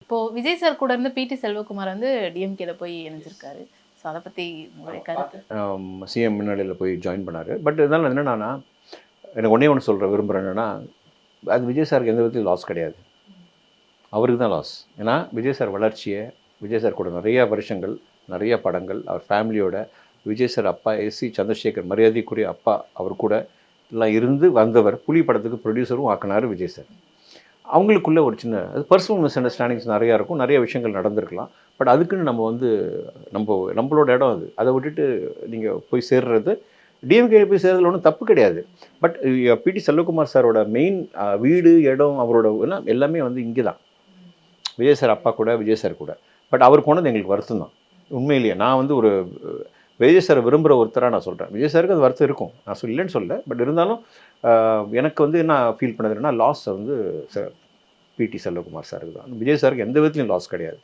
இப்போ விஜய் சார் கூட இருந்து பிடி செல்வகுமார் வந்து டிஎம்கேல போய் இணைஞ்சிருக்காரு. ஸோ அத பத்தி உங்களுடைய கருத்து? சிஎம் முன்னாடியில் போய் ஜாயின் பண்ணார். பட் இருந்தாலும் என்னென்னா, எனக்கு ஒன்றே ஒன்று சொல்ல விரும்புகிறேன் என்னென்னா, அது விஜய் சாருக்கு எந்த விதத்துலையும் லாஸ் கிடையாது. அவருக்கு தான் லாஸ். ஏன்னா விஜய் சார் வளர்ச்சியை, விஜய் சார் கூட நிறையா வருஷங்கள், நிறைய படங்கள், அவர் ஃபேமிலியோட விஜய் சார் அப்பா எஸ்சி சந்திரசேகர் மரியாதைக்குரிய அப்பா அவர் கூட எல்லாம் இருந்து வந்தவர். புலி படத்துக்கு ப்ரொடியூசரும் ஆக்கினார் விஜய் சார். அவங்களுக்குள்ள ஒரு சின்ன பர்சனல் மிஸ் அண்டர்ஸ்டாண்டிங்ஸ் நிறையா இருக்கும், நிறைய விஷயங்கள் நடந்திருக்கலாம். பட் அதுக்குன்னு நம்ம வந்து நம்மளோட இடம் அது. அதை விட்டுட்டு நீங்கள் போய் சேர்றது, டிஎம்கே போய் சேர்றதுல ஒன்றும் தப்பு கிடையாது. பட் பிடி செல்வகுமார் சாரோட மெயின் வீடு, இடம், அவரோட எல்லாமே வந்து இங்கே தான். விஜய் சார் அப்பா கூட, விஜய் சார் கூட. பட் அவர் போனது எங்களுக்கு வருத்தம் தான். உண்மையிலேயே நான் வந்து ஒரு விஜய் சாரை விரும்புகிற ஒருத்தராக நான் சொல்கிறேன். விஜய் சாருக்கு அது வருத்தம் இருக்கும், நான் இல்லைன்னு சொல்ல. பட் இருந்தாலும் எனக்கு வந்து என்ன ஃபீல் பண்ணதுன்னா, லாஸ் வந்து பிடி செல்வகுமார் சாருக்கு தான். விஜய் சாருக்கு எந்த விதத்துலையும் லாஸ் கிடையாது.